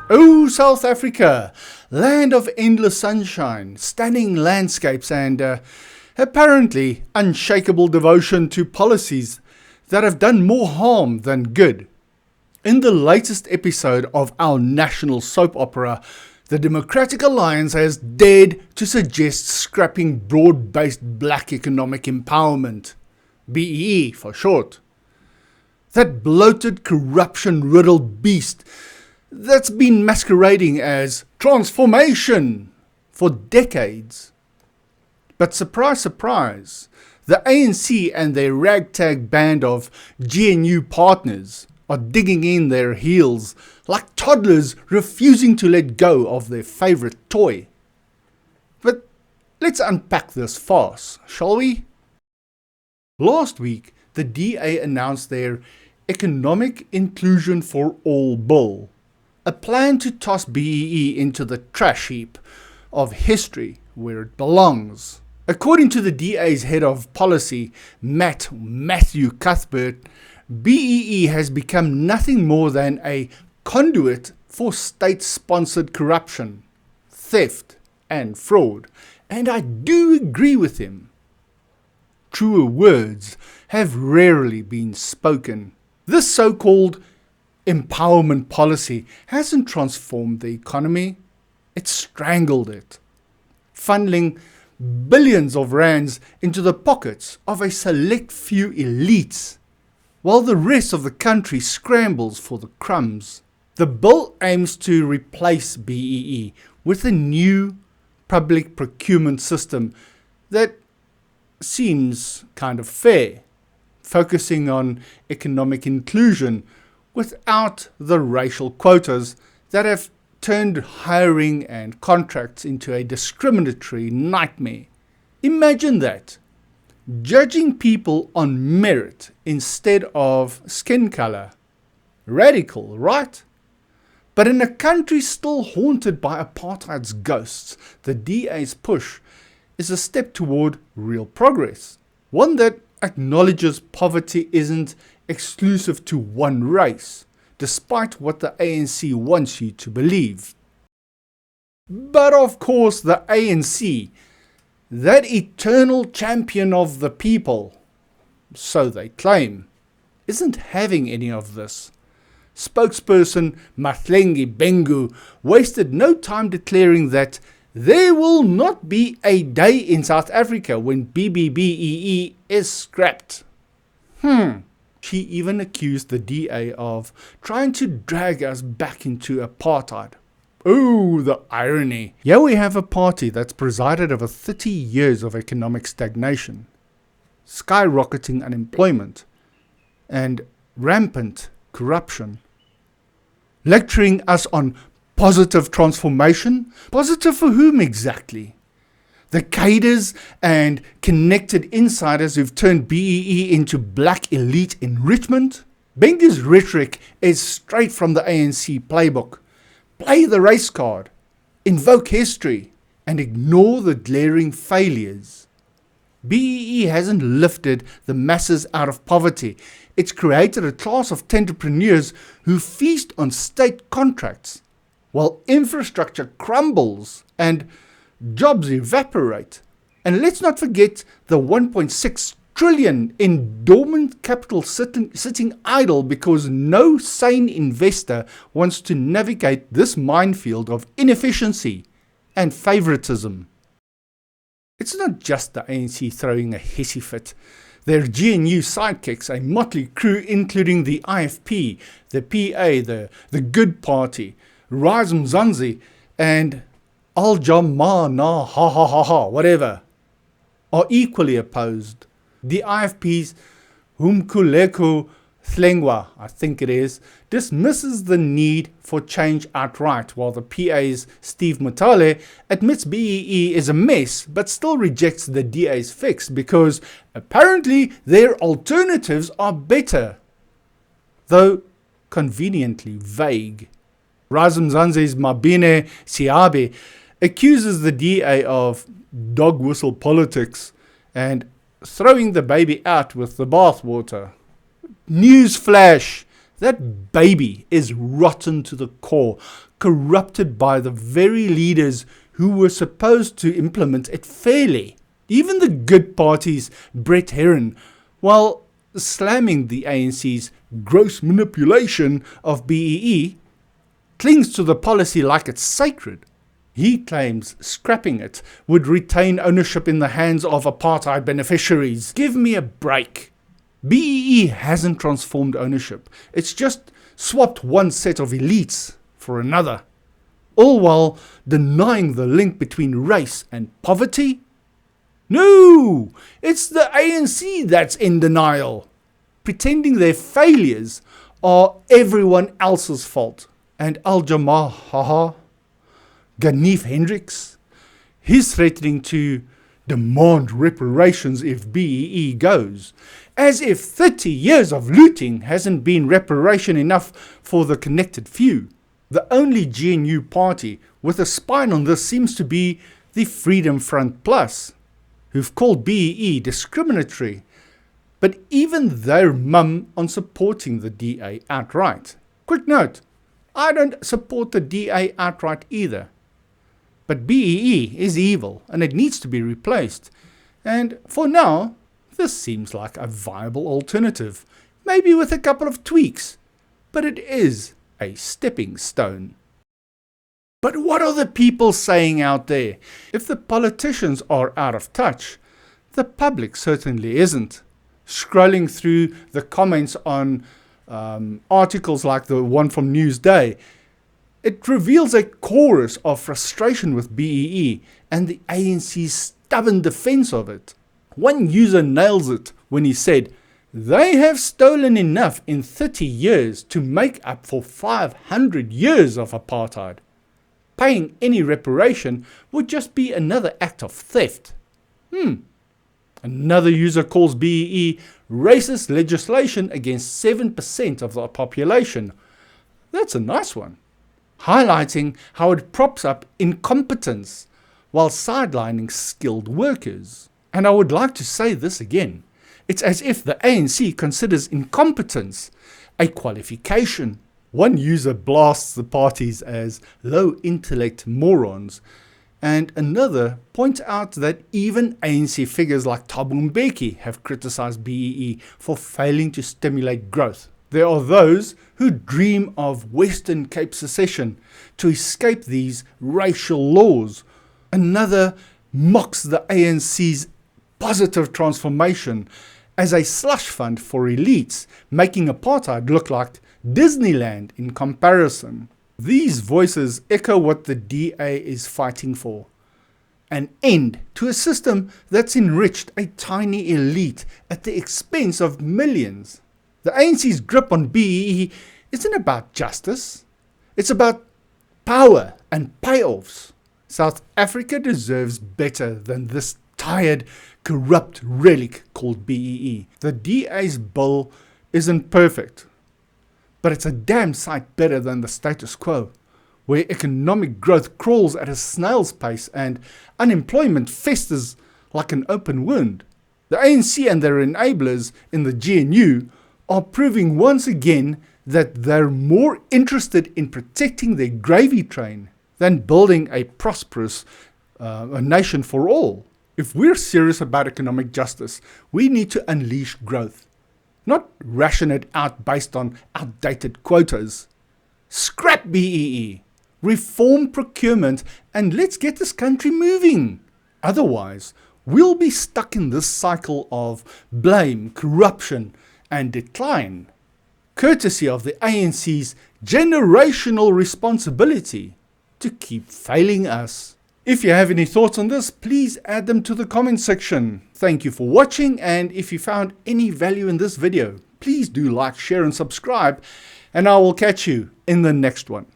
Oh, South Africa, land of endless sunshine, stunning landscapes and apparently unshakable devotion to policies that have done more harm than good. In the latest episode of our national soap opera, the Democratic Alliance has dared to suggest scrapping broad-based black economic empowerment, BEE for short. That bloated, corruption-riddled beast that's been masquerading as transformation for decades. But surprise, surprise, the ANC and their ragtag band of GNU partners are digging in their heels like toddlers refusing to let go of their favourite toy. But let's unpack this farce, shall we? Last week, the DA announced their Economic Inclusion for All Bill, a plan to toss BEE into the trash heap of history where it belongs. According to the DA's head of policy, Matthew Cuthbert, BEE has become nothing more than a conduit for state-sponsored corruption, theft and fraud, and I do agree with him. Truer words have rarely been spoken. This so-called empowerment policy hasn't transformed the economy, it's strangled it, funneling billions of rands into the pockets of a select few elites, while the rest of the country scrambles for the crumbs. The bill aims to replace BEE with a new public procurement system that seems kind of fair, focusing on economic inclusion without the racial quotas that have turned hiring and contracts into a discriminatory nightmare. Imagine that. Judging people on merit instead of skin color. Radical, right? But in a country still haunted by apartheid's ghosts, the DA's push is a step toward real progress. One that acknowledges poverty isn't exclusive to one race, despite what the ANC wants you to believe. But of course the ANC, that eternal champion of the people, so they claim, isn't having any of this. Spokesperson Mahlengi Bengu wasted no time declaring that there will not be a day in South Africa when BBBEE is scrapped. She even accused the DA of trying to drag us back into apartheid. Oh, the irony. Here we have a party that's presided over 30 years of economic stagnation, skyrocketing unemployment, and rampant corruption, lecturing us on positive transformation. Positive for whom exactly? The cadres and connected insiders who've turned BEE into black elite enrichment? Bengu's rhetoric is straight from the ANC playbook. Play the race card, invoke history, and ignore the glaring failures. BEE hasn't lifted the masses out of poverty. It's created a class of entrepreneurs who feast on state contracts, while infrastructure crumbles and jobs evaporate. And let's not forget the 1.6 trillion in dormant capital sitting idle because no sane investor wants to navigate this minefield of inefficiency and favoritism. It's not just the ANC throwing a hissy fit. Their GNU sidekicks, a motley crew including the IFP, the PA, the Good Party, Rise Mzansi, and Al Jama na ha ha ha ha, whatever, are equally opposed. The IFP's Humkuleko Thlengwa, I think it is, dismisses the need for change outright, while the PA's Steve Mutale admits BEE is a mess but still rejects the DA's fix because apparently their alternatives are better, though conveniently vague. Razum Zanzi's Mabine Siabe accuses the DA of dog whistle politics and throwing the baby out with the bathwater. Newsflash! That baby is rotten to the core, corrupted by the very leaders who were supposed to implement it fairly. Even the good party's Brett Heron, while slamming the ANC's gross manipulation of BEE, clings to the policy like it's sacred. He claims scrapping it would retain ownership in the hands of apartheid beneficiaries. Give me a break. BEE hasn't transformed ownership. It's just swapped one set of elites for another. All while denying the link between race and poverty? No! It's the ANC that's in denial, pretending their failures are everyone else's fault. And Al-Jamaa Haha, Ganef Hendricks, he's threatening to demand reparations if BEE goes, as if 30 years of looting hasn't been reparation enough for the connected few. The only GNU party with a spine on this seems to be the Freedom Front Plus, who've called BEE discriminatory, but even they're mum on supporting the DA outright. Quick note, I don't support the DA outright either. But BEE is evil and it needs to be replaced. And for now, this seems like a viable alternative, maybe with a couple of tweaks, but it is a stepping stone. But what are the people saying out there? If the politicians are out of touch, the public certainly isn't. Scrolling through the comments on articles like the one from Newsday, it reveals a chorus of frustration with BEE and the ANC's stubborn defense of it. One user nails it when he said, "They have stolen enough in 30 years to make up for 500 years of apartheid. Paying any reparation would just be another act of theft." Another user calls BEE racist legislation against 7% of the population. That's a nice one, highlighting how it props up incompetence while sidelining skilled workers. And I would like to say this again. It's as if the ANC considers incompetence a qualification. One user blasts the parties as low-intellect morons, and another points out that even ANC figures like Thabo Mbeki have criticized BEE for failing to stimulate growth. There are those who dream of Western Cape secession to escape these racial laws. Another mocks the ANC's positive transformation as a slush fund for elites, making apartheid look like Disneyland in comparison. These voices echo what the DA is fighting for: an end to a system that's enriched a tiny elite at the expense of millions. The ANC's grip on BEE isn't about justice, it's about power and payoffs. South Africa deserves better than this tired, corrupt relic called BEE. The DA's bill isn't perfect, but it's a damn sight better than the status quo, where economic growth crawls at a snail's pace and unemployment festers like an open wound. The ANC and their enablers in the GNU are proving once again that they're more interested in protecting their gravy train than building a prosperous a nation for all. If we're serious about economic justice, we need to unleash growth, not ration it out based on outdated quotas. Scrap BEE, reform procurement, and let's get this country moving. Otherwise, we'll be stuck in this cycle of blame, corruption, and decline, courtesy of the ANC's generational responsibility to keep failing us. If you have any thoughts on this, please add them to the comment section. Thank you for watching, and if you found any value in this video, please do like, share, and subscribe, and I will catch you in the next one.